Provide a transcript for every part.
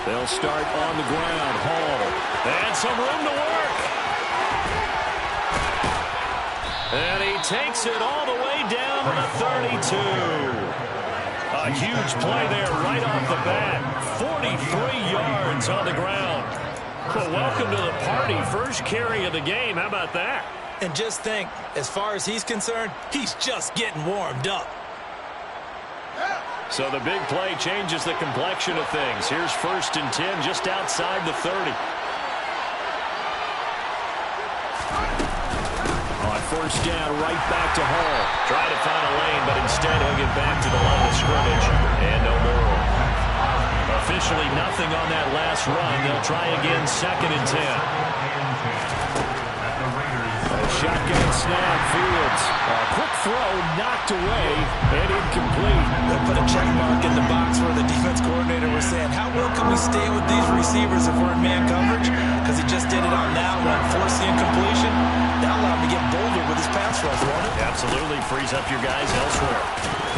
They'll start on the ground. Hall. And some room to work. And he takes it all the way down to the 32. A huge play there right off the bat. 43 yards on the ground. Well, welcome to the party. First carry of the game. How about that? And just think, as far as he's concerned, he's just getting warmed up. So the big play changes the complexion of things. Here's 1st and 10 just outside the 30. On 1st down, right back to Hall. Try to find a lane, but instead he'll get back to the line of scrimmage. And no more. Officially nothing on that last run. They'll try again 2nd and 10. Shotgun snap, Fields. A quick throw, knocked away, and incomplete. They'll put a check mark in the box where the defense coordinator was saying, how well can we stay with these receivers if we're in man coverage? Because he just did it on that one, forced the incompletion. That allowed him to get bolder with his pass rush, won't it? Absolutely, frees up your guys elsewhere.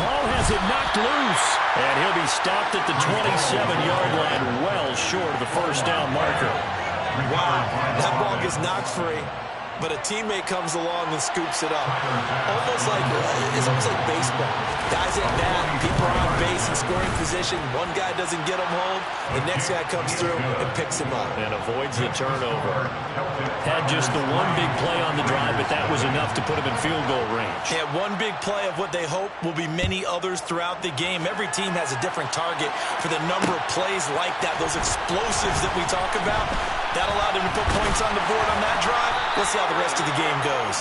Ball has it knocked loose, and he'll be stopped at the 27-yard line, well short of the 1st down marker. Wow, that ball gets knocked free. But a teammate comes along and scoops it up. It's almost like baseball. Guys at bat, people are on base in scoring position. One guy doesn't get him home. The next guy comes through and picks him up. And avoids the turnover. Had just the one big play on the drive, but that was enough to put him in field goal range. Yeah, one big play of what they hope will be many others throughout the game. Every team has a different target for the number of plays like that, those explosives that we talk about. That allowed him to put points on the board on that drive. Let's see how the rest of the game goes.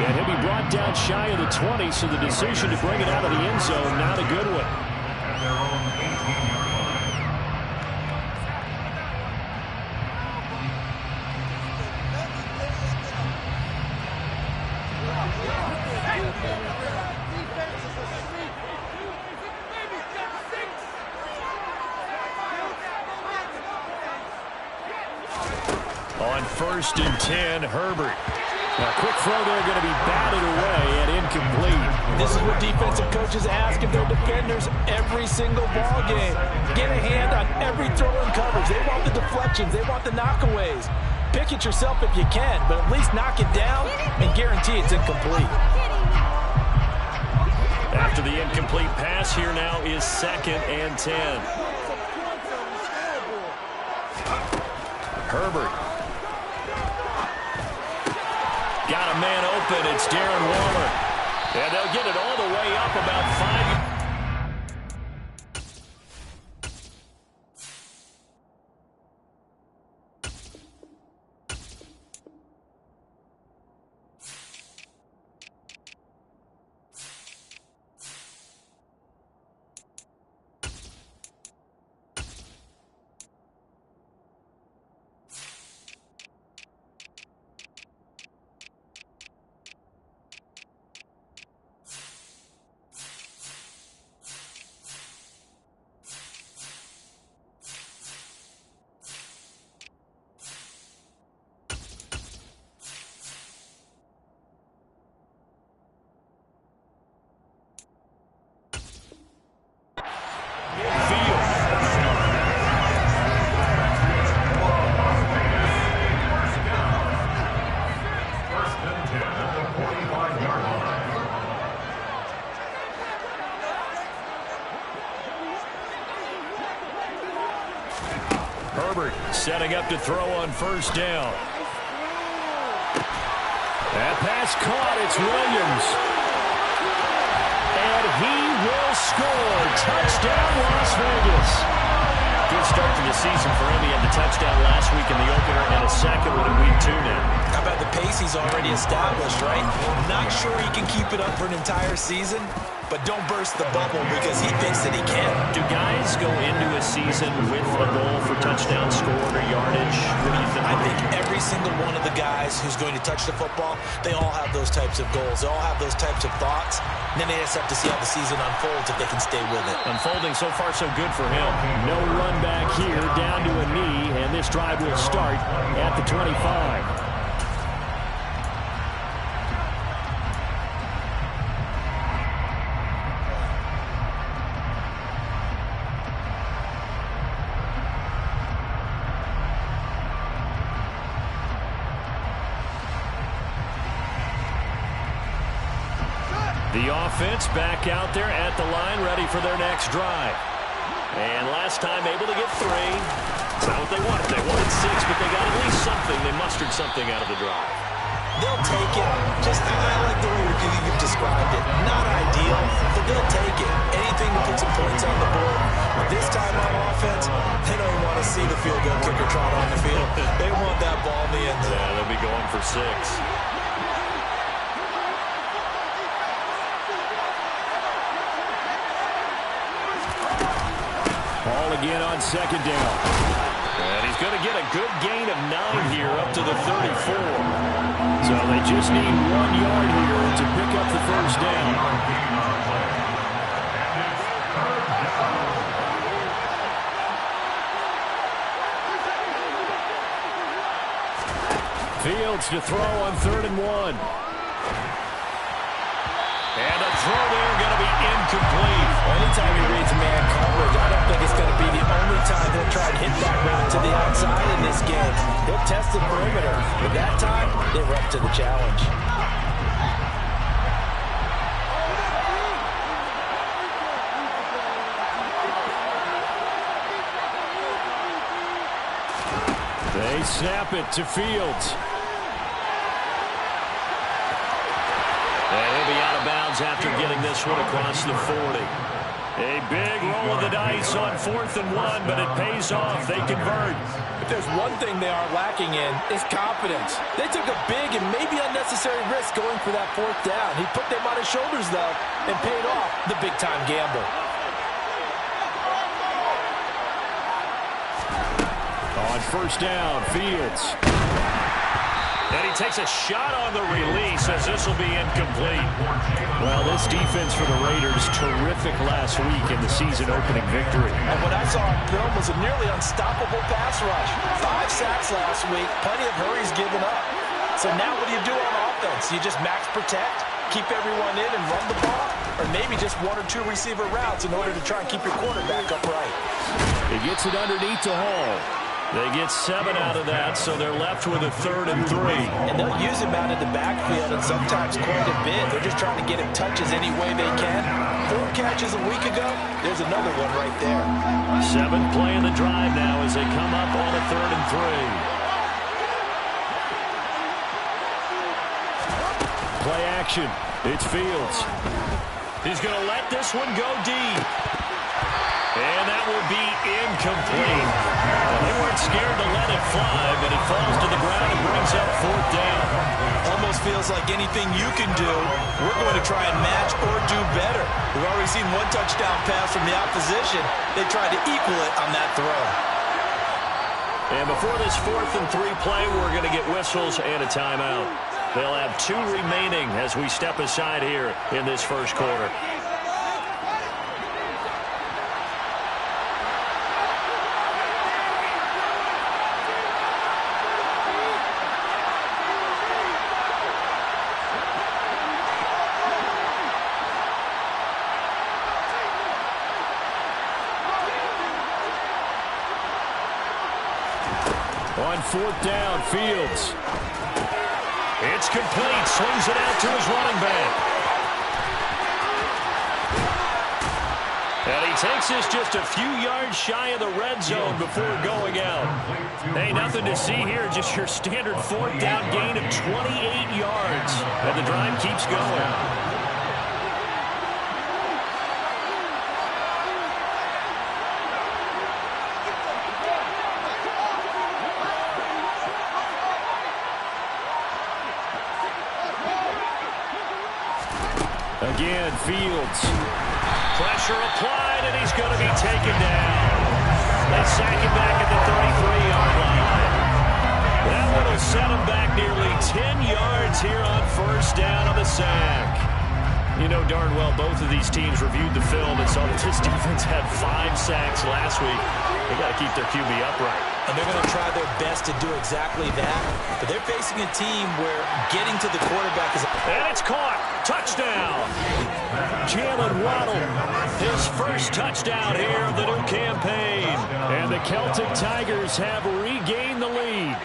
And he'll be brought down shy of the 20, so the decision to bring it out of the end zone, not a good one. On 1st and 10, Herbert. A quick throw there going to be batted away and incomplete. This is what defensive coaches ask of their defenders every single ball game. Get a hand on every throw in coverage. They want the deflections. They want the knockaways. Pick it yourself if you can, but at least knock it down and guarantee it's incomplete. After the incomplete pass, here now is 2nd and 10. Herbert. Got a man open. It's Darren Waller. And they'll get it all the way up about 5. Herbert setting up to throw on 1st down. That pass caught. It's Williams. And he will score. Touchdown, Las Vegas. Good start to the season for him. He had the touchdown last week in the opener and a second one in week 2 now. How about the pace he's already established, right? Not sure he can keep it up for an entire season, but don't burst the bubble because he thinks that he can. Do guys go into a season with a goal for touchdown scored or yardage? What do you think? I think every single one of the guys who's going to touch the football, they all have those types of goals. They all have those types of thoughts. And then they just have to see how the season unfolds if they can stay with it. Unfolding so far so good for him. No run back here, down to a knee, and this drive will start at the 25. The offense back out there at the line, ready for their next drive. And last time able to get 3. It's not what they wanted. They wanted 6, but they got at least something. They mustered something out of the drive. They'll take it. Just I like the way you've described it. Not ideal, but they'll take it. Anything to put some points on the board. But this time on offense, they don't even want to see the field goal kicker trot on the field. They want that ball in the end zone. Yeah, they'll be going for 6. Ball again on second down. And he's going to get a good gain of 9 here up to the 34. So they just need 1 yard here to pick up the first down. Fields to throw on 3rd and 1. And a throw there going to be incomplete. Anytime he reads man coverage, I don't think it's going to be the only time he'll try to hit that route to the outside in this game. He'll test the perimeter, but that time, they were up to the challenge. They snap it to Fields. And he'll be out of bounds after getting this one across the 40. A big roll of the dice on 4th and 1, but it pays off. They convert. If there's one thing they are lacking in, it's confidence. They took a big and maybe unnecessary risk going for that 4th down. He put them on his shoulders, though, and paid off the big-time gamble. On 1st down, Fields. And he takes a shot on the release as this will be incomplete. Well, this defense for the Raiders, terrific last week in the season-opening victory. And what I saw on film was a nearly unstoppable pass rush. 5 sacks last week, plenty of hurries given up. So now what do you do on offense? You just max protect, keep everyone in and run the ball? Or maybe just 1 or 2 receiver routes in order to try and keep your quarterback upright? He gets it underneath to Hall. They get 7 out of that, so they're left with a 3rd and 3. And they'll use him out in the backfield and sometimes quite a bit. They're just trying to get him touches any way they can. 4 catches a week ago, there's another one right there. 7th play of the drive now as they come up on a 3rd and 3. Play action. It's Fields. He's going to let this one go deep. And that will be incomplete. Well, they weren't scared to let it fly, but he falls to the ground and brings up 4th down. Almost feels like anything you can do, we're going to try and match or do better. We've already seen 1 touchdown pass from the opposition. They tried to equal it on that throw. And before this 4th and 3 play, we're going to get whistles and a timeout. They'll have 2 remaining as we step aside here in this first quarter. On 4th down, Fields. It's complete. Swings it out to his running back. And he takes this just a few yards shy of the red zone before going out. Hey, nothing to see here. Just your standard 4th down gain of 28 yards. And the drive keeps going. Again, Fields. Pressure applied, and he's going to be taken down. They sack him back at the 33-yard line. That one will set him back nearly 10 yards here on 1st down on the sack. You know darn well both of these teams reviewed the film and saw that this defense had 5 sacks last week. They got to keep their QB upright. And they're going to try their best to do exactly that. But they're facing a team where getting to the quarterback is... And it's caught. Touchdown. Jalen Waddle, his first touchdown here of the new campaign. And the Celtic Tigers have regained the lead.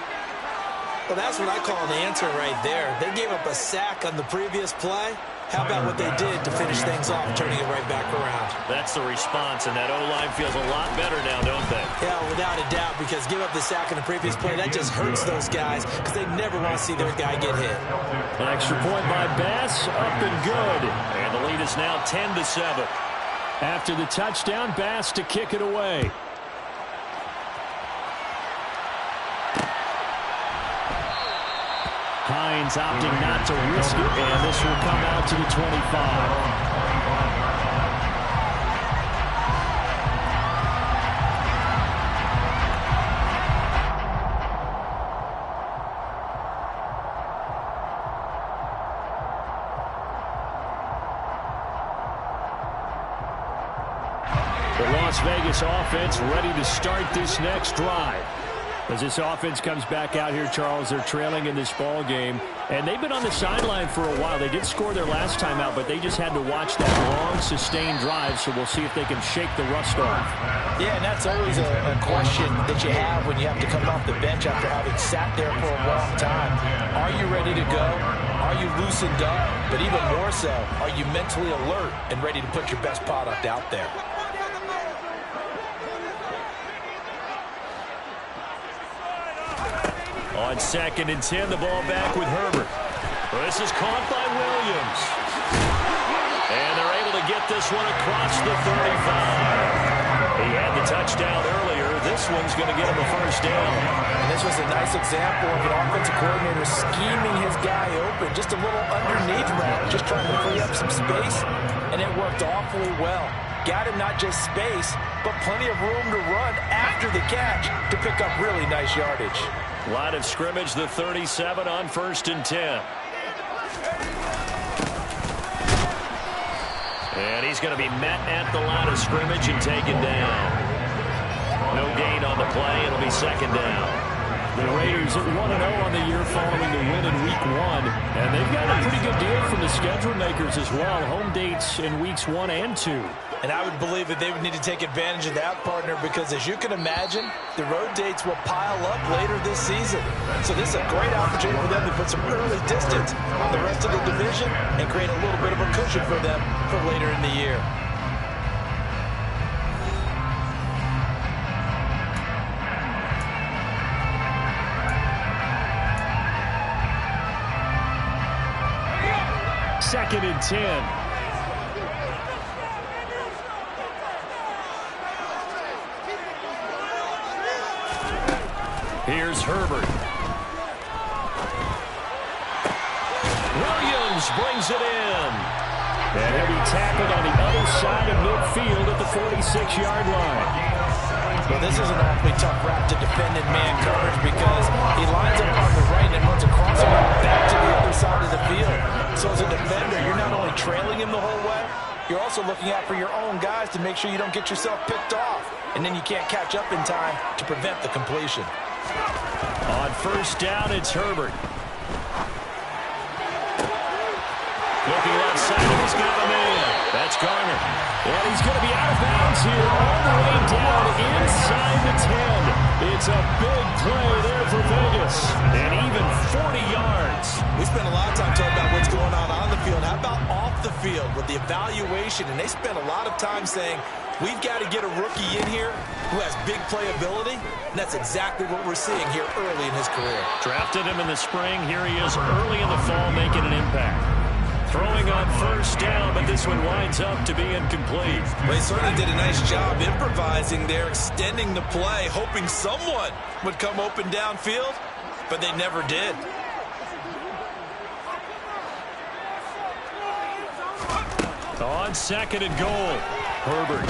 Well, that's what I call an answer right there. They gave up a sack on the previous play. How about what they did to finish things off, turning it right back around? That's the response, and that O-line feels a lot better now, don't they? Yeah, without a doubt, because give up the sack on the previous play, that just hurts those guys because they never want to see their guy get hit. An extra point by Bass, up and good. And the lead is now 10-7. After the touchdown, Bass to kick it away. Hines opting not to risk it, and this will come out to the 25. The Las Vegas offense ready to start this next drive. As this offense comes back out here, Charles, they're trailing in this ball game, and they've been on the sideline for a while. They did score their last time out, but they just had to watch that long, sustained drive, so we'll see if they can shake the rust off. Yeah, and that's always a question that you have when you have to come off the bench after having sat there for a long time. Are you ready to go? Are you loosened up? But even more so, are you mentally alert and ready to put your best product out there? On 2nd and 10, the ball back with Herbert. This is caught by Williams. And they're able to get this one across the 35. He had the touchdown earlier. This one's going to get him a first down. And this was a nice example of an offensive coordinator scheming his guy open. Just a little underneath route, just trying to free up some space, and it worked awfully well. Got him not just space, but plenty of room to run after the catch to pick up really nice yardage. Line of scrimmage, the 37 on 1st and 10. And he's going to be met at the line of scrimmage and taken down. No gain on the play. It'll be 2nd down. The Raiders at 1-0 on the year following the win in Week 1. And they've got a pretty good deal from the schedule makers as well. Home dates in Weeks 1 and 2. And I would believe that they would need to take advantage of that, partner, because as you can imagine, the road dates will pile up later this season. So this is a great opportunity for them to put some early distance on the rest of the division and create a little bit of a cushion for them for later in the year. Second and 10. Here's Herbert. Williams brings it in. And he'll be tackled on the other side of midfield at the 46-yard line. Well, this is an awfully tough route to defend in man coverage because he lines up on the right and runs across the route back to the other side of the field. So as a defender, you're not only trailing him the whole way, you're also looking out for your own guys to make sure you don't get yourself picked off. And then you can't catch up in time to prevent the completion. On 1st down, it's Herbert. Looking left side, and he's got a man. That's Garner. And he's going to be out of bounds here all the way down inside the 10. It's a big play there for Vegas. And even 40 yards. We spent a lot of time talking about what's going on the field. How about off the field with the evaluation? And they spent a lot of time saying, we've got to get a rookie in here who has big playability. And that's exactly what we're seeing here early in his career. Drafted him in the spring. Here he is early in the fall making an impact. Throwing on 1st down, but this one winds up to be incomplete. Well, he certainly did a nice job improvising there, extending the play, hoping someone would come open downfield, but they never did. On 2nd and goal, Herbert.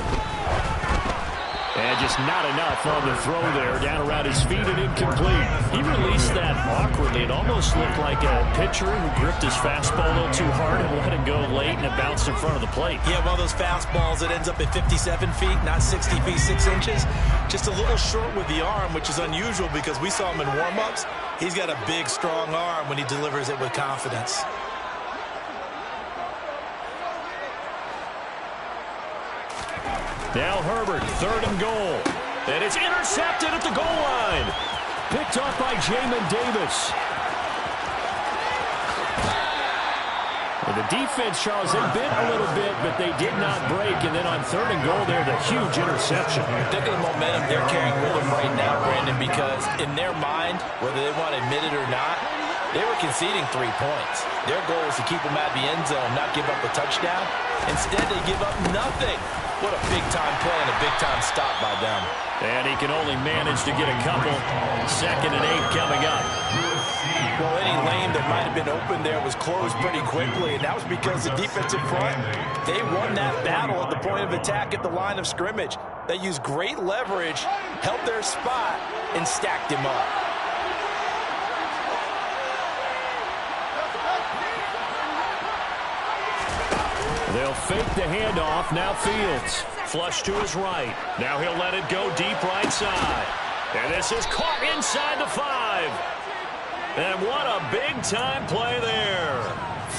And just not enough on the throw there, down around his feet and incomplete. He released that awkwardly. It almost looked like a pitcher who gripped his fastball a little too hard and let it go late, and it bounced in front of the plate. Yeah, one of those fastballs that ends up at 57 feet, not 60 feet, 6 inches. Just a little short with the arm, which is unusual because we saw him in warm-ups. He's got a big, strong arm when he delivers it with confidence. Now Herbert, 3rd and goal. And it's intercepted at the goal line. Picked off by Jamin Davis. And the defense, Charles, they bit a little bit, but they did not break. And then on 3rd and goal there, the huge interception. Think of the momentum they're carrying with them right now, Brandon, because in their mind, whether they want to admit it or not, they were conceding 3 points. Their goal was to keep them at the end zone, not give up a touchdown. Instead, they give up nothing. What a big-time play and a big-time stop by them. And he can only manage to get a couple. 2nd and 8 coming up. Well, any lane that might have been open there was closed pretty quickly, and that was because the defensive front, they won that battle at the point of attack at the line of scrimmage. They used great leverage, held their spot, and stacked him up. They'll fake the handoff. Now Fields. Flush to his right. Now he'll let it go deep right side. And this is caught inside the 5. And what a big-time play there.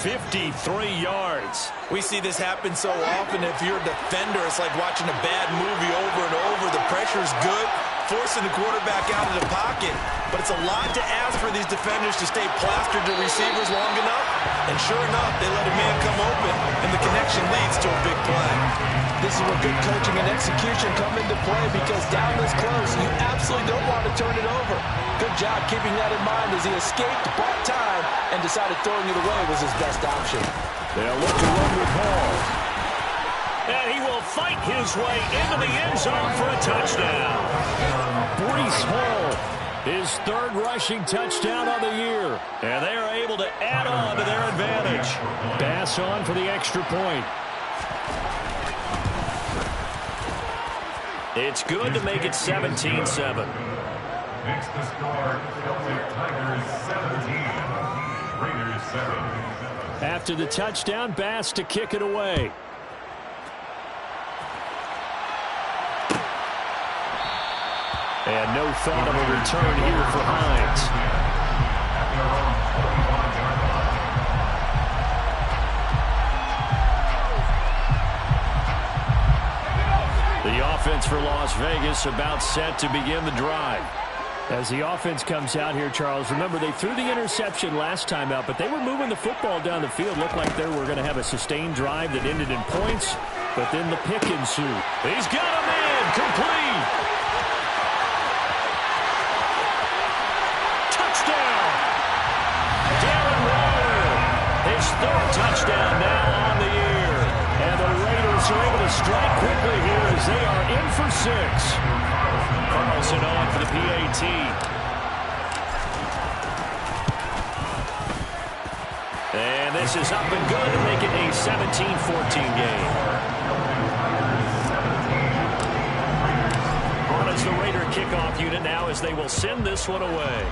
53 yards. We see this happen so often. If you're a defender, it's like watching a bad movie over and over. The pressure's good, forcing the quarterback out of the pocket. But it's a lot to ask for these defenders to stay plastered to receivers long enough. And sure enough, they let a man come open, and the connection leads to a big play. This is where good coaching and execution come into play, because down this close, you absolutely don't want to turn it over. Good job keeping that in mind as he escaped, bought time, and decided throwing it away was his best option. They'll look to run with Hall. And he will fight his way into the end zone for a touchdown. Breece Hall, his 3rd rushing touchdown of the year. And they are able to add on to their advantage. Bass on for the extra point. It's good to make it 17-7. Next to score, Celtic Tigers 17, Raiders 7. After the touchdown, Bass to kick it away. And no thought of a return here for Hines. The offense for Las Vegas about set to begin the drive. As the offense comes out here, Charles, remember they threw the interception last time out, but they were moving the football down the field. Looked like they were going to have a sustained drive that ended in points, but then the pick ensued. He's got a man, complete. Touchdown. Darren Waller, his 3rd touchdown now on the year. And the Raiders are able to strike quickly here as they are in for 6. Carlson on for the PAT. And this is up and good to make it a 17-14 game. On as the Raider kickoff unit now as they will send this one away.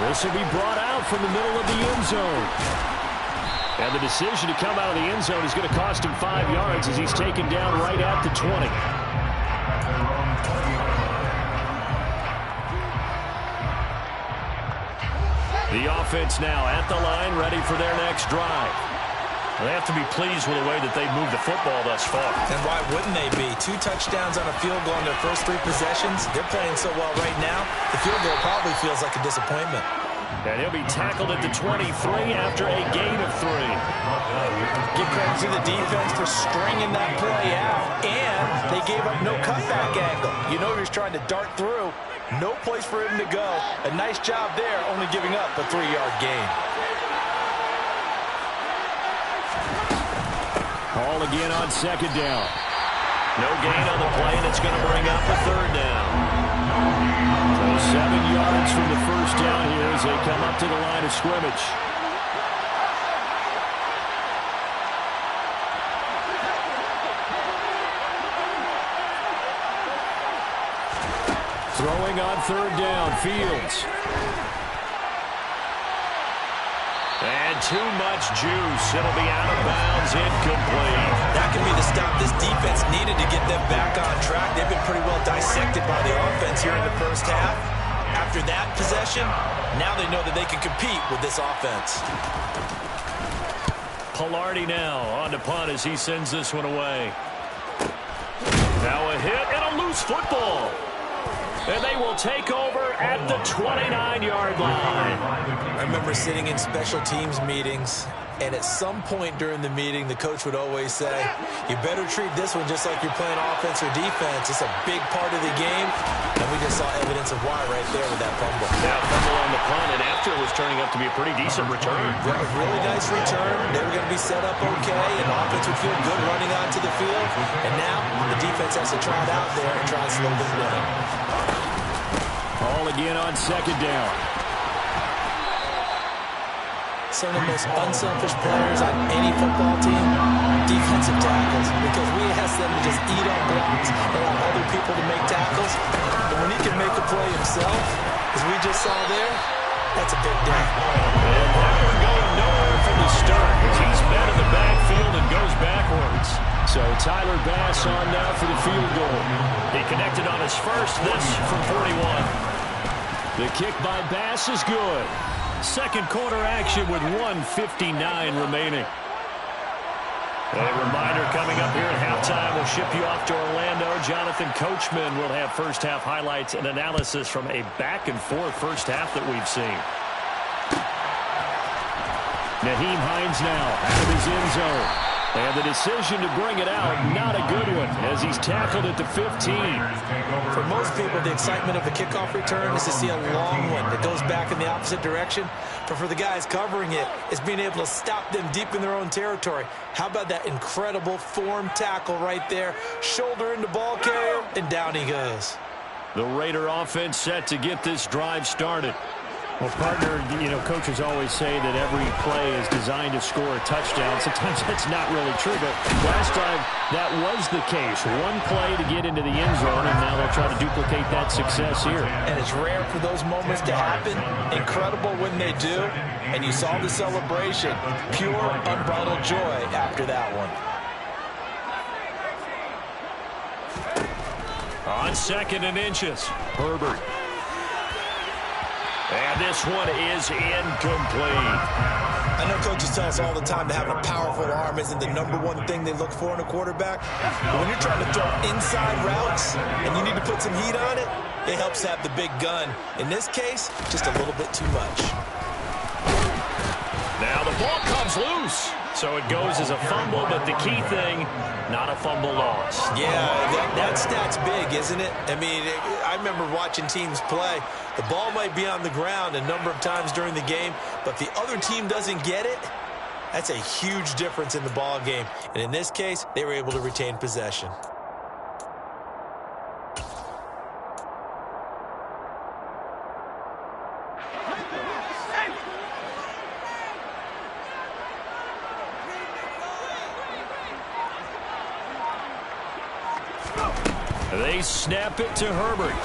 This will be brought out from the middle of the end zone. And the decision to come out of the end zone is going to cost him 5 yards as he's taken down right at the 20. The offense now at the line, ready for their next drive. They have to be pleased with the way that they've moved the football thus far. And why wouldn't they be? 2 touchdowns on a field goal in their first 3 possessions. They're playing so well right now, the field goal probably feels like a disappointment. And he'll be tackled at the 23 after a gain of 3. Give credit to the defense for stringing that play out, and they gave up no cutback angle. You know he was trying to dart through. No place for him to go. A nice job there, only giving up a 3-yard gain. Hall again on 2nd down. No gain on the play, and it's going to bring up a 3rd down. So 7 yards from the first down here as they come up to the line of scrimmage. Throwing on 3rd down, Fields. And too much juice. It'll be out of bounds, incomplete. That can be the stop this defense needed to get them back on track. They've been pretty well dissected by the offense here in the first half. After that possession, now they know that they can compete with this offense. Palardy now on to punt as he sends this one away. Now a hit and a loose football. And they will take over at the 29-yard line. I remember sitting in special teams meetings, and at some point during the meeting, the coach would always say, you better treat this one just like you're playing offense or defense. It's a big part of the game, and we just saw evidence of why right there with that fumble. Yeah, fumble on the punt, and after it was turning up to be a pretty decent return. Yeah, a really nice return. They were going to be set up okay, and offense would feel good running onto the field. And now the defense has to try it out there and try and slow them down. All again on second down. Some of the most unselfish players on any football team, defensive tackles, because we ask them to just eat up blocks and allow other people to make tackles. But when he can make a play himself, as we just saw there, that's a big day. And that one going nowhere from the start as he's met in the backfield and goes backwards. So Tyler Bass on now for the field goal. He connected on his first, this from 41. The kick by Bass is good. Second quarter action with 1:59 remaining. A reminder coming up here at halftime. We'll ship you off to Orlando. Jonathan Coachman will have first half highlights and analysis from a back-and-forth first half that we've seen. Naheem Hines now out of his end zone. And the decision to bring it out, not a good one, as he's tackled at the 15. For most people, the excitement of the kickoff return is to see a long one that goes back in the opposite direction. But for the guys covering it, it's being able to stop them deep in their own territory. How about that incredible form tackle right there? Shoulder into ball carrier, and down he goes. The Raider offense set to get this drive started. Well, partner, coaches always say that every play is designed to score a touchdown. Sometimes that's not really true, but last time that was the case. One play to get into the end zone, and now they'll try to duplicate that success here. And it's rare for those moments to happen. Incredible when they do. And you saw the celebration. Pure, unbridled joy after that one. On second and inches, Herbert. And this one is incomplete. I know coaches tell us all the time that having a powerful arm isn't the number one thing they look for in a quarterback. But when you're trying to throw inside routes and you need to put some heat on it, it helps have the big gun. In this case, just a little bit too much. Now the ball comes loose. So it goes as a fumble, but the key thing, not a fumble loss. Yeah, that stat's big, isn't it? I mean, I remember watching teams play. The ball might be on the ground a number of times during the game, but the other team doesn't get it. That's a huge difference in the ball game. And in this case, they were able to retain possession. They snap it to Herbert.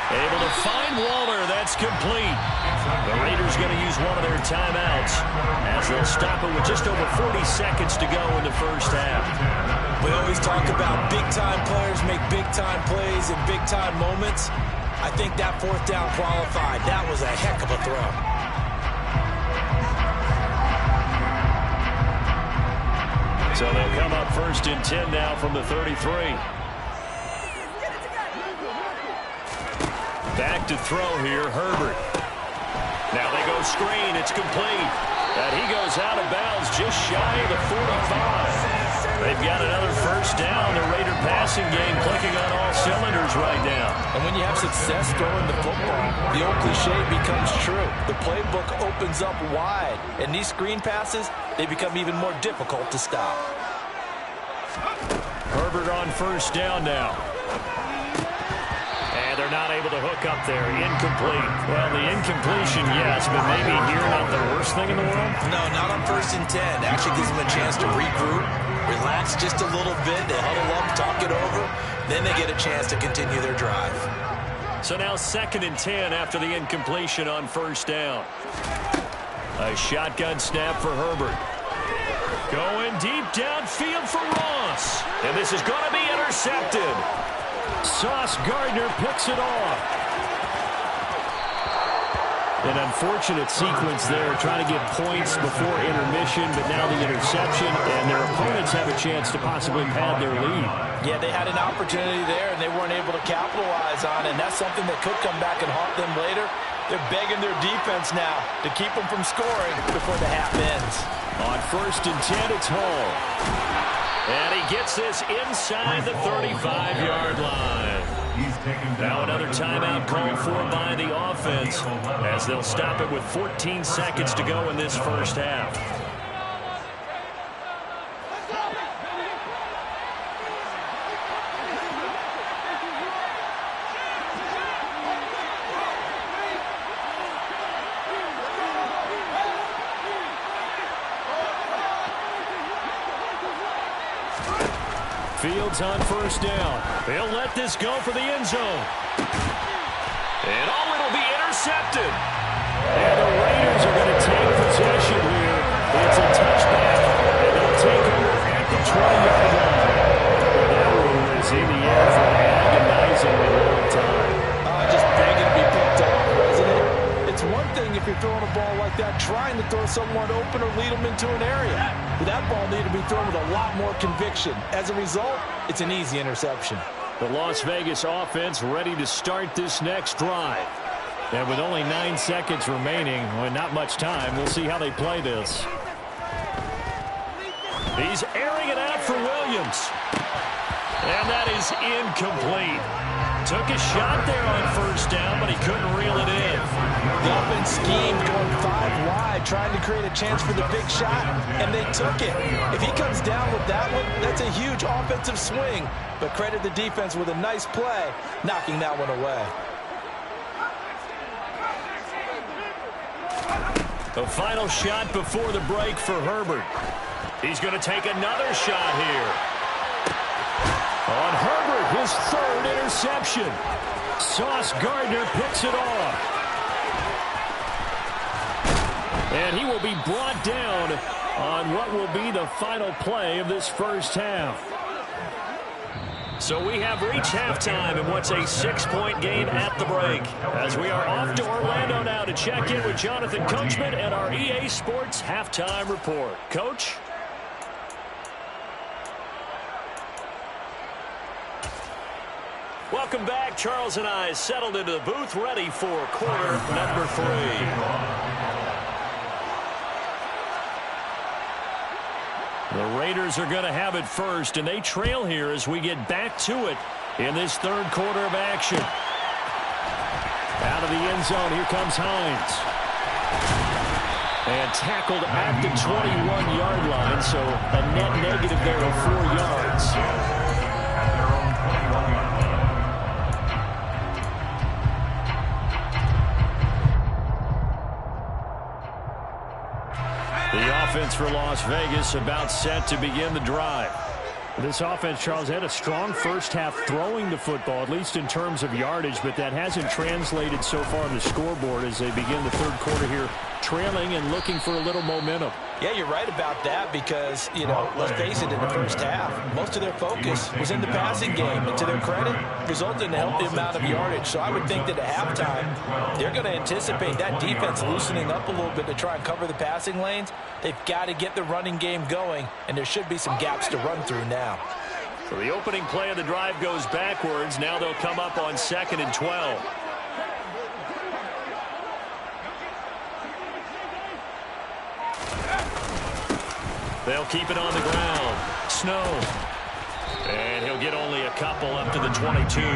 Able to find Waller. That's complete. The Raiders going to use one of their timeouts as they'll stop it with just over 40 seconds to go in the first half. We always talk about big-time players make big-time plays in big-time moments. I think that fourth down qualified. That was a heck of a throw. So they'll come up first and 10 now from the 33. Back to throw here, Herbert. Now they go screen. It's complete. And he goes out of bounds just shy of the 45. They've got another first down. The Raider passing game clicking on all cylinders right now. And when you have success throwing the football, the old cliche becomes true. The playbook opens up wide. And these screen passes, they become even more difficult to stop. Herbert on first down now. And they're not able to hook up there. Incomplete. Well, the incompletion, yes, but maybe here not the worst thing in the world? No, not on first and 10. Actually gives them a chance to regroup, relax just a little bit. They huddle up, talk it over. Then they get a chance to continue their drive. So now second and 10 after the incompletion on first down. A shotgun snap for Herbert. Going deep downfield for Ross. And this is going to be intercepted. Sauce Gardner picks it off. An unfortunate sequence there, trying to get points before intermission, but now the interception, and their opponents have a chance to possibly pad their lead. Yeah, they had an opportunity there, and they weren't able to capitalize on it, and that's something that could come back and haunt them later. They're begging their defense now to keep them from scoring before the half ends. On 1st and 10, it's Hall. And he gets this inside the 35-yard line. Now another timeout called for by the offense as they'll stop it with 14 seconds to go in this first half. Fields on 1st down. They'll let this go for the end zone. And it'll be intercepted. And the Raiders are going to take possession here. It's a touchback. And they'll take over at the 20-yard line. That one was in the air for an agonizingly long time. Just begging to be picked off, wasn't it? It's one thing if you're throwing a ball like that, trying to throw someone open or lead them into an area. But that ball needed to be thrown with a lot more conviction. As a result, it's an easy interception. The Las Vegas offense ready to start this next drive. And with only 9 seconds remaining, well, not much time, we'll see how they play this. He's airing it out for Williams. And that is incomplete. Took a shot there on 1st down, but he couldn't reel it in. The offense schemed going 5 wide, trying to create a chance for the big shot, and they took it. If he comes down with that one, that's a huge offensive swing. But credit the defense with a nice play, knocking that one away. The final shot before the break for Herbert. He's going to take another shot here. On Herbert, his 3rd interception. Sauce Gardner picks it off. And he will be brought down on what will be the final play of this first half. So we have reached halftime in what's a 6-point game at the break. As we are off to Orlando now to check in with Jonathan Coachman and our EA Sports Halftime Report. Coach? Welcome back. Charles and I settled into the booth, ready for quarter number 3. The Raiders are going to have it first, and they trail here as we get back to it in this 3rd quarter of action. Out of the end zone, here comes Hines. And tackled at the 21-yard line, so a net negative there of 4 yards. The offense for Las Vegas about set to begin the drive. This offense, Charles, had a strong first half throwing the football, at least in terms of yardage, but that hasn't translated so far on the scoreboard as they begin the 3rd quarter here, trailing and looking for a little momentum. Yeah, you're right about that because, let's face it, in the first half, most of their focus was in the passing game. And to their credit, resulted in a healthy amount of yardage. So I would think that at halftime, they're going to anticipate that defense loosening up a little bit to try and cover the passing lanes. They've got to get the running game going, and there should be some gaps to run through now. So the opening play of the drive goes backwards. Now they'll come up on 2nd and 12. They'll keep it on the ground. Snow. And he'll get only a couple up to the 22.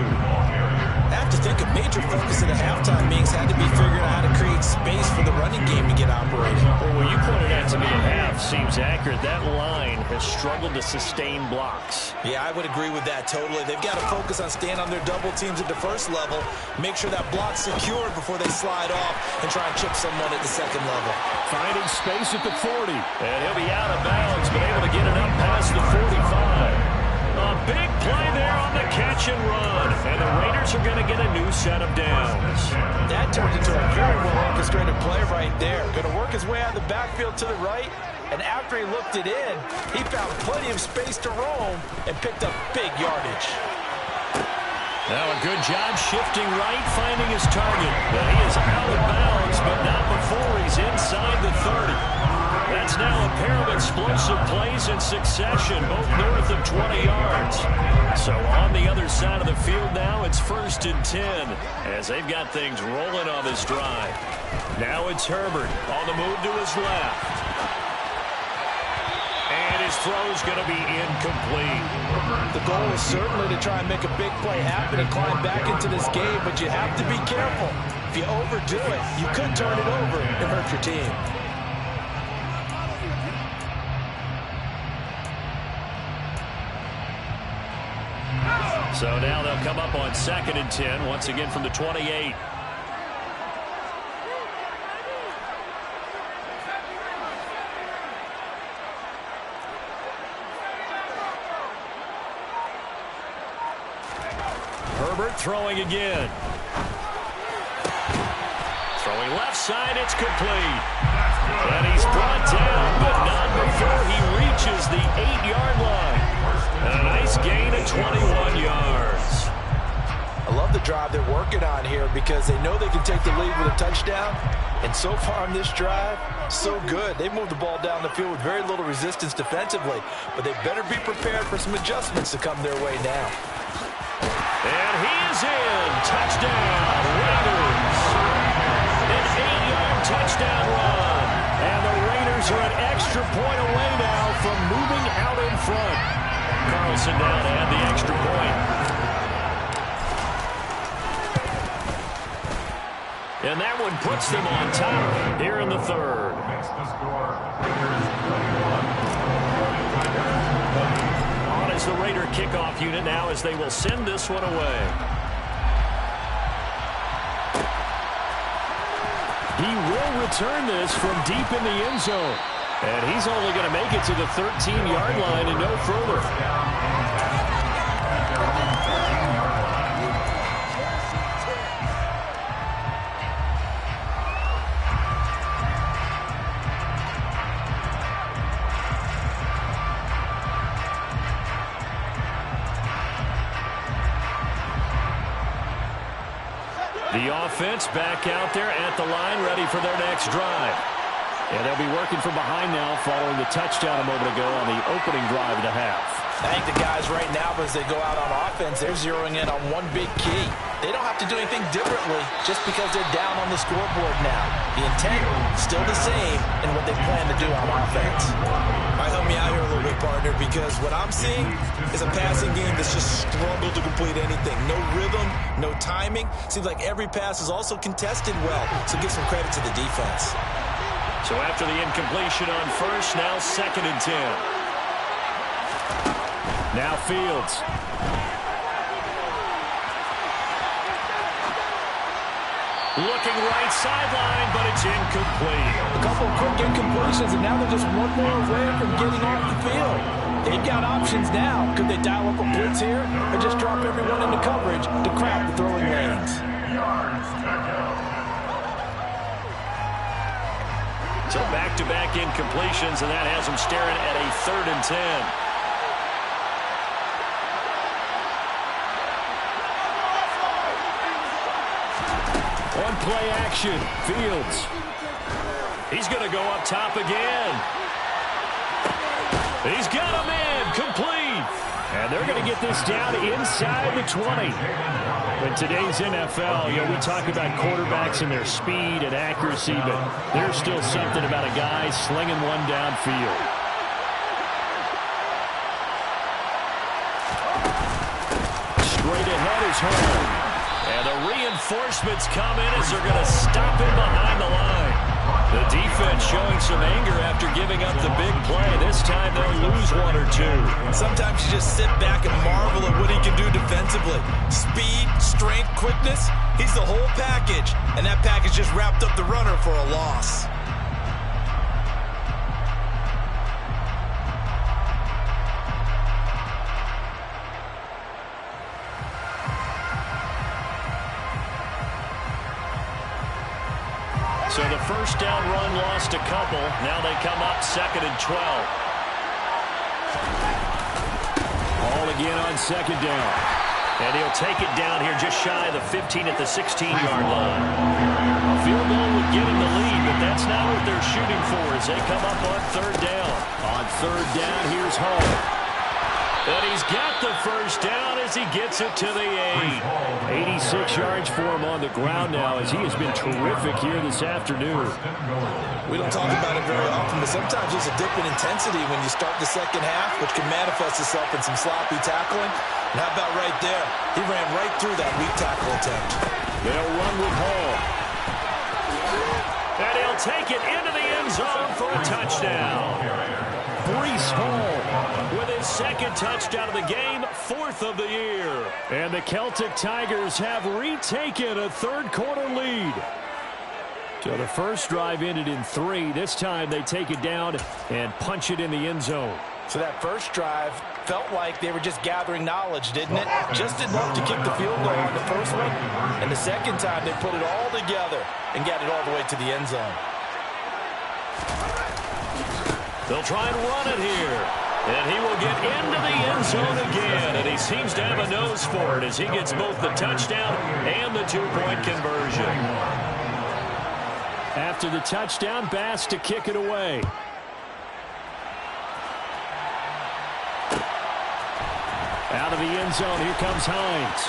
I have to think a major focus of the halftime meetings had to be figuring out how to create space for the running game to get operating. Well, what you pointed out to me at half seems accurate. That line has struggled to sustain blocks. Yeah, I would agree with that totally. They've got to focus on staying on their double teams at the first level, make sure that block's secured before they slide off and try and chip someone at the 2nd level. Finding space at the 40. And he'll be out of bounds, but able to get it up past the 45. A big play there on the catch and run. And the Raiders are going to get a new set of downs. That turned into a very well orchestrated play right there. Going to work his way out of the backfield to the right. And after he looked it in, he found plenty of space to roam and picked up big yardage. Now a good job shifting right, finding his target. But he is out of bounds, but not before he's inside the 30. That's now a pair of explosive plays in succession, both north of 20 yards. So on the other side of the field now, it's 1st and 10 as they've got things rolling on this drive. Now it's Herbert on the move to his left. And his throw's going to be incomplete. The goal is certainly to try and make a big play happen and climb back into this game, but you have to be careful. If you overdo it, you could turn it over and hurt your team. So now they'll come up on 2nd and 10, once again from the 28. Herbert throwing again. Throwing left side, it's complete. And he's brought down, but not before he reaches the 8-yard line. A nice gain of 21 yards. I love the drive they're working on here because they know they can take the lead with a touchdown. And so far on this drive, so good. They've moved the ball down the field with very little resistance defensively. But they better be prepared for some adjustments to come their way now. And he is in. Touchdown, Raiders. An 8-yard touchdown run. And the Raiders are an extra point away now from moving out in front. Carlson down to add the extra point. And that one puts them on top here in the 3rd. On is the Raider kickoff unit now as they will send this one away. He will return this from deep in the end zone. And he's only going to make it to the 13-yard line and no further. The offense back out there at the line, ready for their next drive. And they'll be working from behind now following the touchdown a moment ago on the opening drive of the half. I think the guys right now, as they go out on offense, they're zeroing in on one big key. They don't have to do anything differently just because they're down on the scoreboard now. The intent still the same in what they plan to do on offense. All right, help me out here a little bit, partner, because what I'm seeing is a passing game that's just struggled to complete anything. No rhythm, no timing. Seems like every pass is also contested well, so give some credit to the defense. So after the incompletion on 1st, now 2nd and 10. Now Fields. Looking right sideline, but it's incomplete. A couple of quick incompletions, and now they're just one more away from getting off the field. They've got options now. Could they dial up a blitz here or just drop everyone into coverage to crack the throwing lanes? So back-to-back incompletions, and that has them staring at a 3rd and 10. On play action, Fields. He's going to go up top again. He's got him in, complete. And they're going to get this down inside the 20. In today's NFL, we talk about quarterbacks and their speed and accuracy, but there's still something about a guy slinging one downfield. Straight ahead is home. And the reinforcements come in as they're going to stop him behind the line. The defense showing some anger after giving up the big play. This time they'll lose one or two. Sometimes you just sit back and marvel at what he can do defensively. Speed, strength, quickness, he's the whole package. And that package just wrapped up the runner for a loss. So the first down run lost a couple. Now they come up 2nd and 12. Ball again on 2nd down. And he'll take it down here just shy of the 15 at the 16-yard line. A field goal would give him the lead, but that's not what they're shooting for as they come up on third down. On third down, here's Hall. And he's got the first down as he gets it to the 8. 86 yards for him on the ground now as he has been terrific here this afternoon. We don't talk about it very often, but sometimes there's a dip in intensity when you start the second half, which can manifest itself in some sloppy tackling. And how about right there? He ran right through that weak tackle attempt. They'll run with Hall. And he'll take it into the end zone for a touchdown. Breece Hall with his second touchdown of the game, 4th of the year. And the Celtic Tigers have retaken a third-quarter lead. So the first drive ended in 3. This time they take it down and punch it in the end zone. So that first drive felt like they were just gathering knowledge, didn't it? Just enough to kick the field goal on the first one. And the second time they put it all together and got it all the way to the end zone. They'll try and run it here. And he will get into the end zone again. And he seems to have a nose for it as he gets both the touchdown and the two-point conversion. After the touchdown, Bass to kick it away. Out of the end zone, here comes Hines.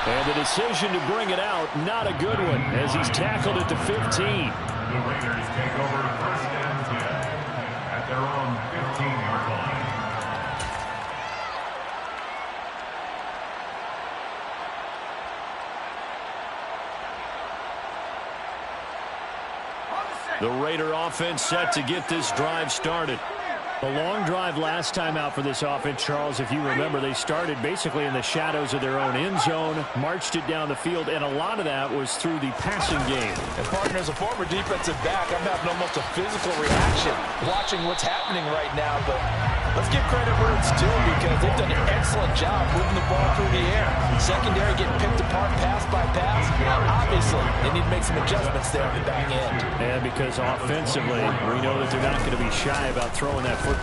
And the decision to bring it out, not a good one, as he's tackled at the 15. The Raiders take over first and 10 at their own 15-yard line. The Raider offense set to get this drive started. A long drive last time out for this offense, Charles. If you remember, they started basically in the shadows of their own end zone, marched it down the field, and a lot of that was through the passing game. And, partner, as a former defensive back, I'm having almost a physical reaction watching what's happening right now. But let's give credit where it's due because they've done an excellent job moving the ball through the air. Secondary getting picked apart pass by pass. Obviously, they need to make some adjustments there at the back end. And because offensively, we know that they're not going to be shy about throwing that football.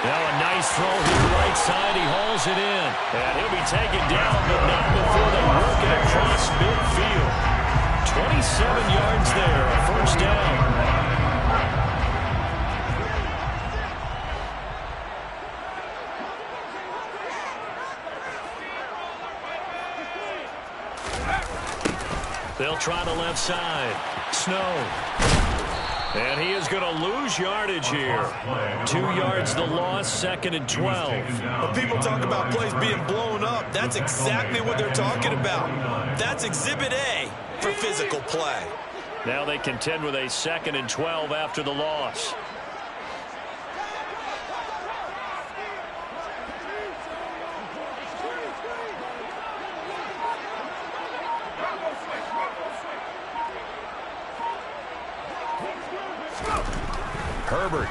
Now a nice throw here right side. He hauls it in. And he'll be taken down, but not before they work it across midfield. 27 yards there, a first down. They'll try the left side. Snow. And he is going to lose yardage here. 2 yards the loss, 2nd and 12. When people talk about plays being blown up, that's exactly what they're talking about. That's Exhibit A for physical play. Now they contend with a 2nd and 12 after the loss. Herbert.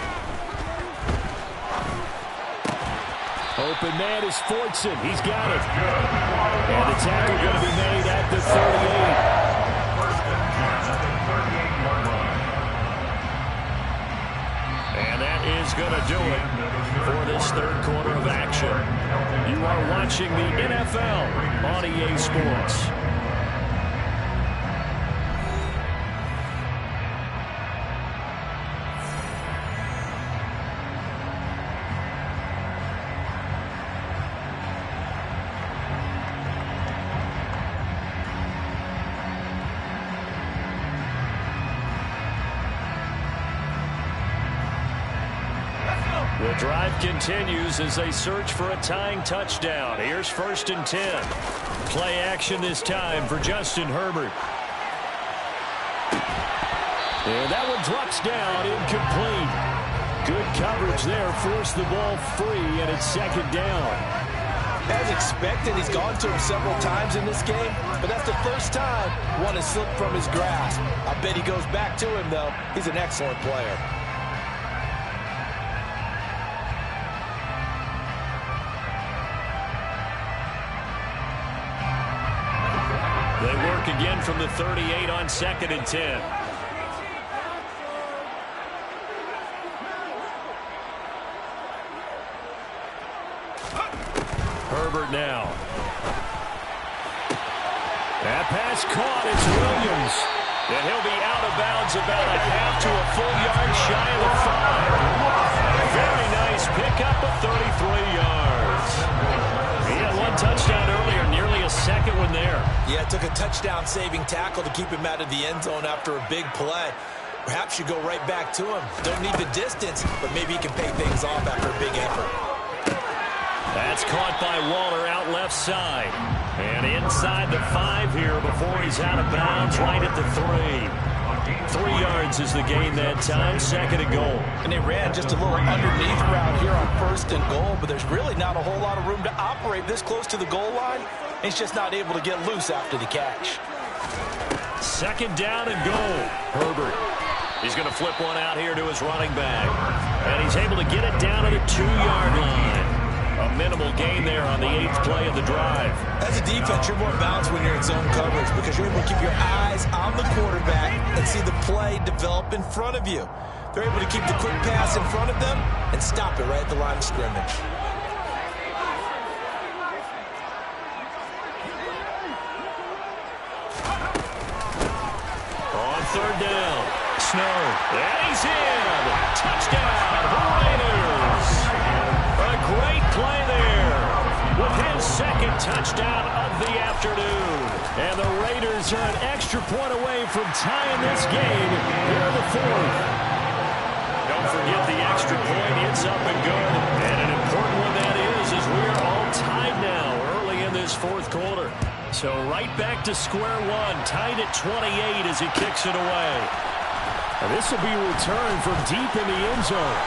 Open man is Fortson. He's got it. And the tackle going to be made at the 38. And that is going to do it for this third quarter of action. You are watching the NFL on EA Sports. The drive continues as they search for a tying touchdown. Here's 1st and 10. Play action this time for Justin Herbert. And that one drops down, incomplete. Good coverage there, forced the ball free, and it's 2nd down. As expected, he's gone to him several times in this game, but that's the first time one has slipped from his grasp. I bet he goes back to him, though. He's an excellent player. They work again from the 38 on 2nd and 10. start now. That pass caught. It's Williams. And he'll be out of bounds about a half to a full yard shy of the 5. Very nice pickup of 33 yards. He had one touchdown earlier, nearly a second one there. Yeah, it took a touchdown-saving tackle to keep him out of the end zone after a big play. Perhaps you go right back to him. Don't need the distance, but maybe he can pay things off after a big effort. That's caught by Waller out left side. And inside the 5 here before he's out of bounds, right at the 3. 3 yards is the gain that time, 2nd and goal. And they ran just a little underneath route here on 1st and goal, but there's really not a whole lot of room to operate this close to the goal line. He's just not able to get loose after the catch. 2nd down and goal. Herbert. He's going to flip one out here to his running back. And he's able to get it down to the 2-yard line. A minimal gain there on the 8th play of the drive. As a defense, you're more balanced when you're in zone coverage because you're able to keep your eyes on the quarterback and see the play develop in front of you. They're able to keep the quick pass in front of them and stop it right at the line of scrimmage. On 3rd down, Snow. And he's in. Touchdown, Raiders. A great play there with his 2nd touchdown of the afternoon. And the Raiders are an extra point away from tying this game here in the 4th. Don't forget the extra point. It's up and good. And an important one that is as we are all tied now early in this 4th quarter. So right back to square one, tied at 28 as he kicks it away. And this will be returned from deep in the end zone.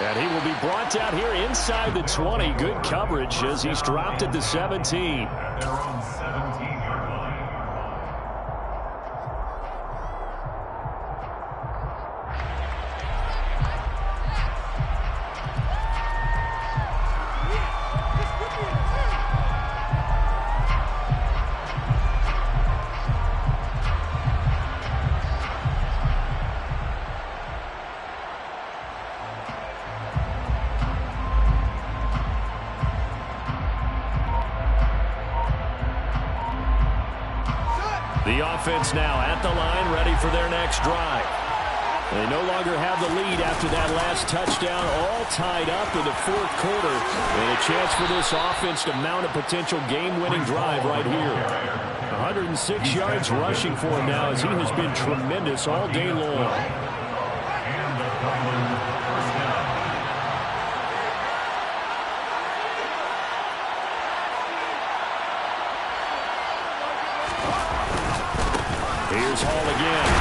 And he will be brought down here inside the 20. Good coverage as he's dropped at the 17. At their own 17-yard line. The offense now at the line, ready for their next drive. They no longer have the lead after that last touchdown, all tied up in the 4th quarter. And a chance for this offense to mount a potential game-winning drive right here. 106 yards rushing for him now as he has been tremendous all day long. And the Cleveland first down. Here's Hall again.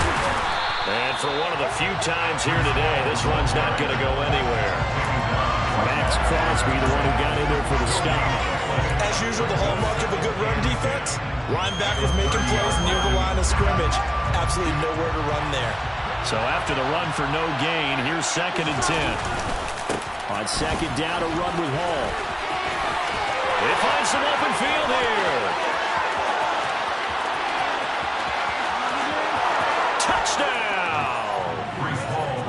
And for one of the few times here today, this run's not going to go anywhere. Max Crosby, the one who got in there for the stop. As usual, the hallmark of a good run defense, linebackers making plays near the line of scrimmage. Absolutely nowhere to run there. So after the run for no gain, here's 2nd and 10. On 2nd down, a run with Hall. They find some open field here. Touchdown!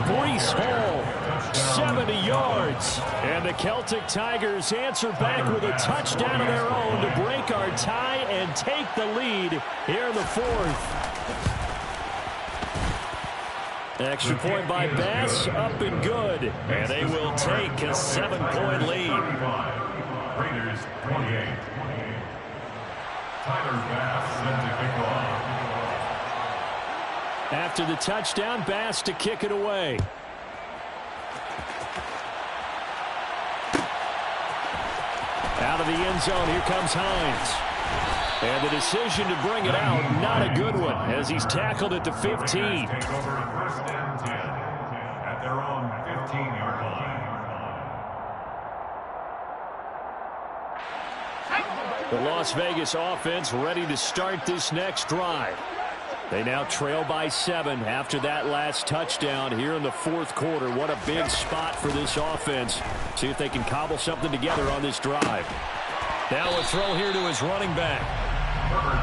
Breece Hall, 70 yards. And the Celtic Tigers answer back with a touchdown of their own to break our tie and take the lead here in the 4th. Extra point by Bass, up and good. And they will take a 7-point lead. Raiders 28. Tyler Bass set to kick off. After the touchdown, Bass to kick it away. Out of the end zone, here comes Hines. And the decision to bring it out, not a good one, as he's tackled at the 15. Take over 1st and 10 at their own 15-yard line. The Las Vegas offense ready to start this next drive. They now trail by 7 after that last touchdown here in the 4th quarter. What a big spot for this offense. See if they can cobble something together on this drive. Now a throw here to his running back.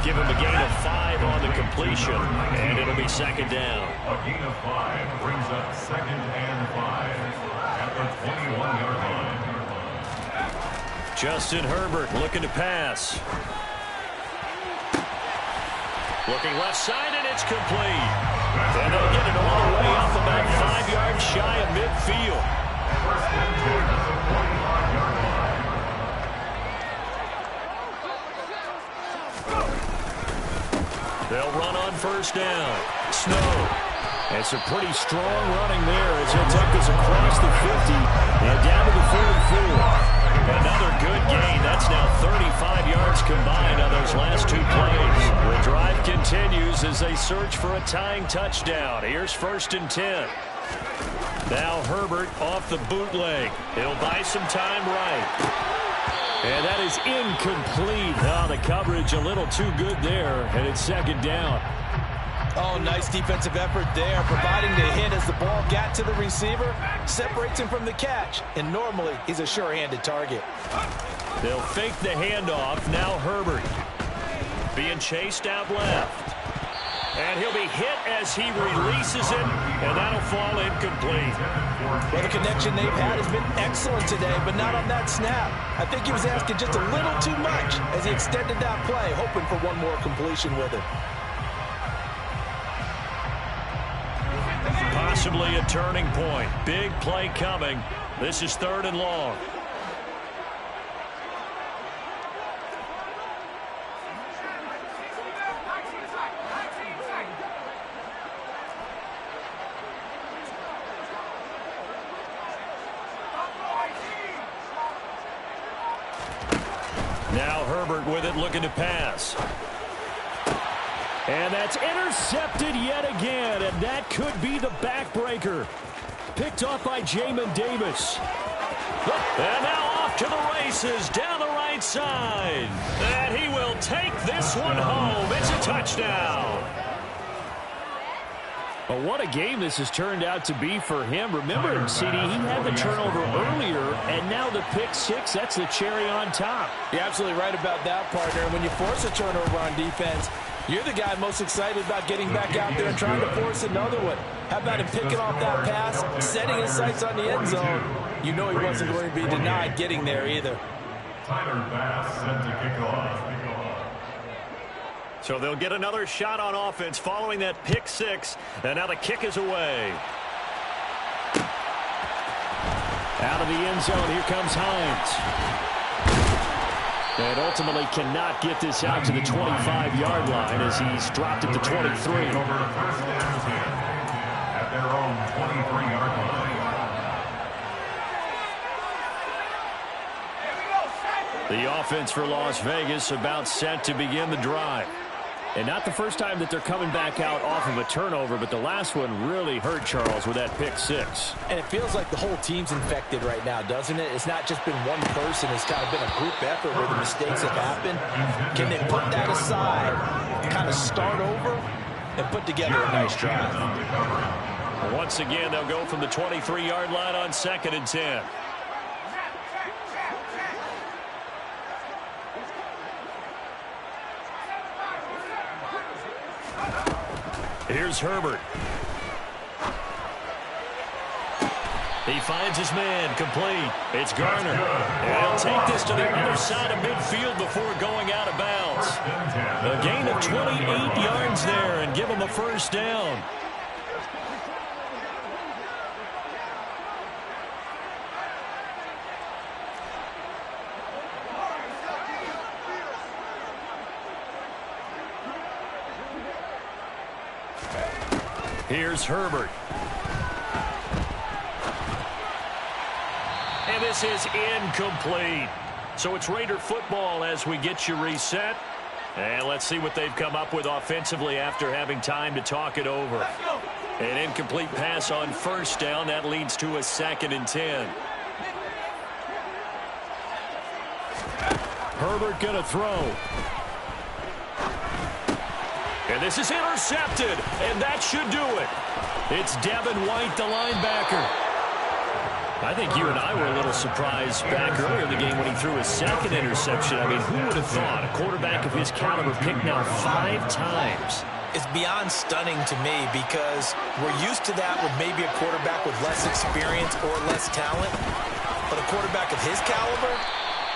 Give him a gain of 5 on the completion, and it'll be 2nd down. A gain of 5 brings up 2nd and 5 at the 21-yard line. Justin Herbert looking to pass. Looking left side, and it's complete. And they'll get it all the way up about 5 yards shy of midfield. They'll run on first down. Snow. It's a pretty strong running there as he'll take this across the 50 and down to the 44. Another good gain. That's now 35 yards combined on those last 2 plays. The drive continues as they search for a tying touchdown. Here's 1st and 10. Now Herbert off the bootleg. He'll buy some time right. And that is incomplete. Oh, the coverage a little too good there, and it's 2nd down. Oh, nice defensive effort there, providing the hit as the ball got to the receiver, separates him from the catch, and normally he's a sure-handed target. They'll fake the handoff. Now Herbert being chased out left. And he'll be hit as he releases it, and that'll fall incomplete. Well, the connection they've had has been excellent today, but not on that snap. I think he was asking just a little too much as he extended that play, hoping for one more completion with it. Possibly a turning point. Big play coming. This is 3rd and long. Now Herbert with it, looking to pass. And that's intercepted yet again, and that could be the backbreaker. Picked off by Jamin Davis. And now off to the races down the right side. And he will take this one home. It's a touchdown. Well, what a game this has turned out to be for him. Remember, CD, he had the turnover earlier, and now the pick 6, that's the cherry on top. You're absolutely right about that, partner. When you force a turnover on defense, you're the guy most excited about getting back out there and trying to force another one. How about him picking off that pass, setting his sights on the end zone? You know he wasn't going to be denied getting there either. Tyler Bass set to kick off. So they'll get another shot on offense following that pick 6. And now the kick is away. Out of the end zone, here comes Hines. And ultimately cannot get this out to the 25-yard line as he's dropped it to 23. Over 1st and 10 at their own 23-yard line. The offense for Las Vegas about set to begin the drive. And not the first time that they're coming back out off of a turnover, but the last one really hurt Charles with that pick 6. And it feels like the whole team's infected right now, doesn't it? It's not just been one person. It's kind of been a group effort where the mistakes have happened. Can they put that aside, kind of start over, and put together a nice drive? Once again, they'll go from the 23-yard line on 2nd and 10. Here's Herbert. He finds his man, complete. It's Garner. And he'll take this to the other side of midfield before going out of bounds. A gain of 28 yards there and give him a 1st down. Here's Herbert. And this is incomplete. So it's Raider football as we get you reset. And let's see what they've come up with offensively after having time to talk it over. An incomplete pass on 1st down. That leads to a 2nd and 10. Herbert going to throw. And this is intercepted, and that should do it. It's Devin White, the linebacker. I think you and I were a little surprised back earlier in the game when he threw his 2nd interception. I mean, who would have thought a quarterback of his caliber picked now 5 times? It's beyond stunning to me because we're used to that with maybe a quarterback with less experience or less talent. But a quarterback of his caliber,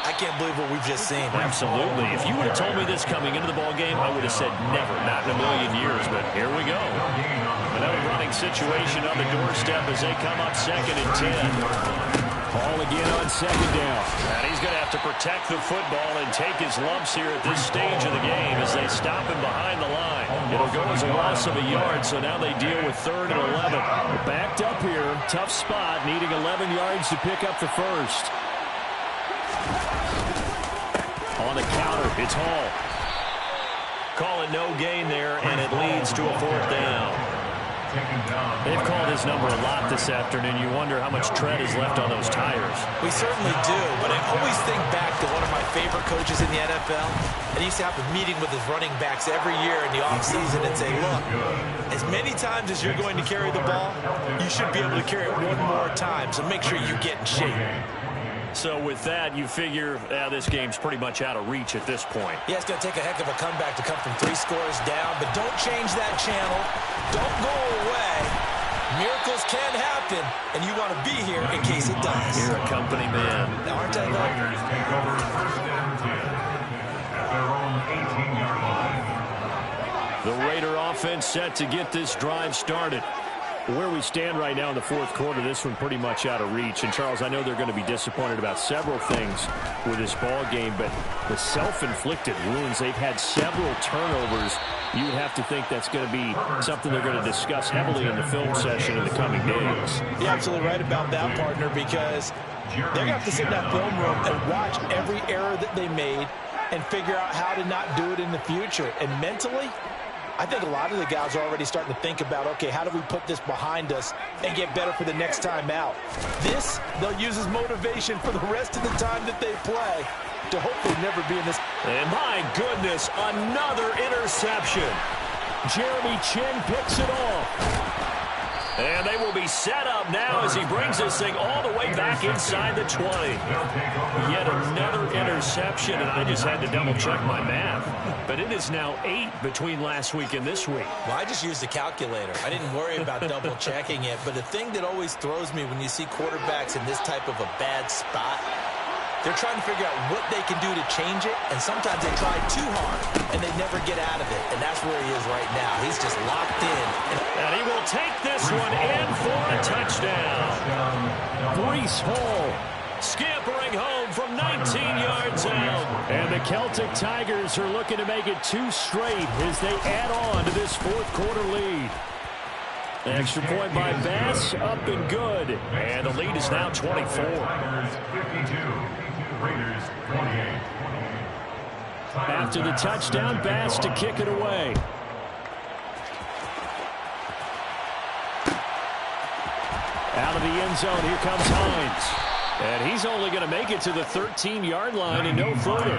I can't believe what we've just seen. Absolutely. If you would have told me this coming into the ball game, I would have said never, not in a million years. But here we go. Another running situation on the doorstep as they come up 2nd and 10. Ball again on 2nd down. And he's going to have to protect the football and take his lumps here at this stage of the game as they stop him behind the line. It'll go as a loss of a yard, so now they deal with 3rd and 11. Backed up here. Tough spot, needing 11 yards to pick up the first. On the counter, it's Hall. Call it no gain there, and it leads to a 4th down. They've called his number a lot this afternoon. You wonder how much tread is left on those tires. We certainly do, but I always think back to one of my favorite coaches in the NFL. And he used to have a meeting with his running backs every year in the offseason and say, look, as many times as you're going to carry the ball, you should be able to carry it one more time, so make sure you get in shape. So with that, you figure this game's pretty much out of reach at this point. Yeah, it's going to take a heck of a comeback to come from 3 scores down, but don't change that channel. Don't go away. Miracles can happen, and you want to be here in case it does. You're a company man. Now, aren't I, though? Raiders take over 1st and 10 at their own 18-yard line. The Raider offense set to get this drive started. Where we stand right now in the 4th quarter, this one pretty much out of reach. And, Charles, I know they're going to be disappointed about several things with this ball game, but the self-inflicted wounds, they've had several turnovers. You would have to think that's going to be something they're going to discuss heavily in the film session in the coming days. You're absolutely right about that, partner, because they're going to have to sit in that film room and watch every error that they made and figure out how to not do it in the future. And mentally, I think a lot of the guys are already starting to think about, okay, how do we put this behind us and get better for the next time out? This, they'll use as motivation for the rest of the time that they play to hopefully never be in this. And my goodness, another interception. Jeremy Chinn picks it off. And they will be set up now as he brings this thing all the way back inside the 20. Yet another interception, and I just had to double-check my math. But it is now 8 between last week and this week. Well, I just used the calculator. I didn't worry about double-checking it. But the thing that always throws me when you see quarterbacks in this type of a bad spot, they're trying to figure out what they can do to change it, and sometimes they try too hard, and they never get out of it, and that's where he is right now. He's just locked in. And he will take this one in for a touchdown. Breece Hall scampering home from 19 yards out. And the Celtic Tigers are looking to make it 2 straight as they add on to this 4th quarter lead. Extra point by Bass, up and good. And the lead is now 24. Tigers 52, Raiders 28. After the touchdown, Bass to kick it away. Out of the end zone, here comes Hines. And he's only going to make it to the 13-yard line and no further.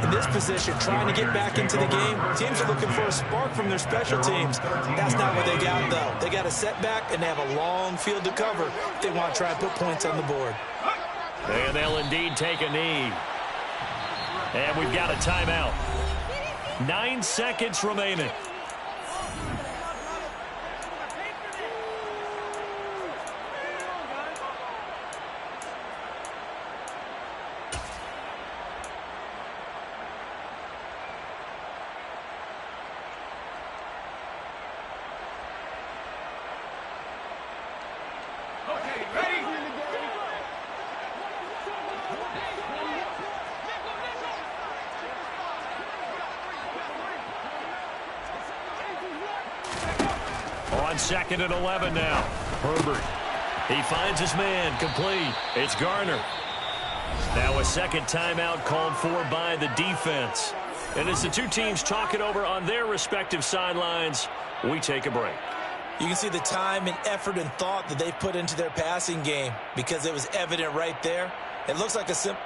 In this position, trying to get back into the game, teams are looking for a spark from their special teams. That's not what they got, though. They got a setback, and they have a long field to cover if they want to try and put points on the board. And they'll indeed take a knee. And we've got a timeout. 9 seconds remaining. On 2nd and 11 now. Herbert. He finds his man, complete. It's Garner. Now a second timeout called for by the defense. And as the two teams talk it over on their respective sidelines, we take a break. You can see the time and effort and thought that they put into their passing game because it was evident right there. It looks like a simple...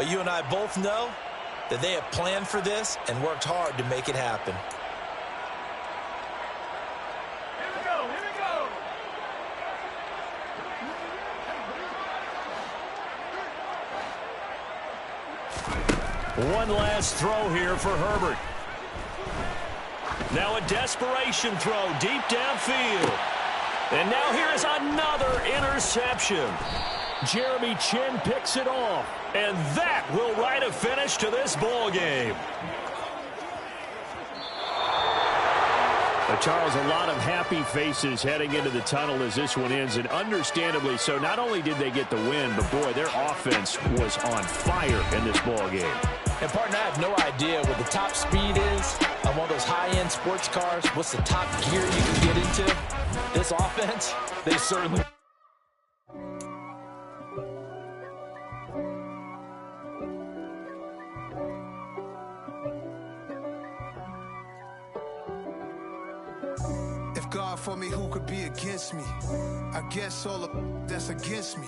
But you and I both know that they have planned for this and worked hard to make it happen. One last throw here for Herbert. Now a desperation throw deep downfield. And now here is another interception. Jeremy Chinn picks it off. And that will write a finish to this ball game. Charles, a lot of happy faces heading into the tunnel as this one ends, and understandably so. Not only did they get the win, but, boy, their offense was on fire in this ball game. And, partner, I have no idea what the top speed is on one of those high-end sports cars. What's the top gear you can get into? This offense, they certainly... God for me, who could be against me? I guess all of that's against me.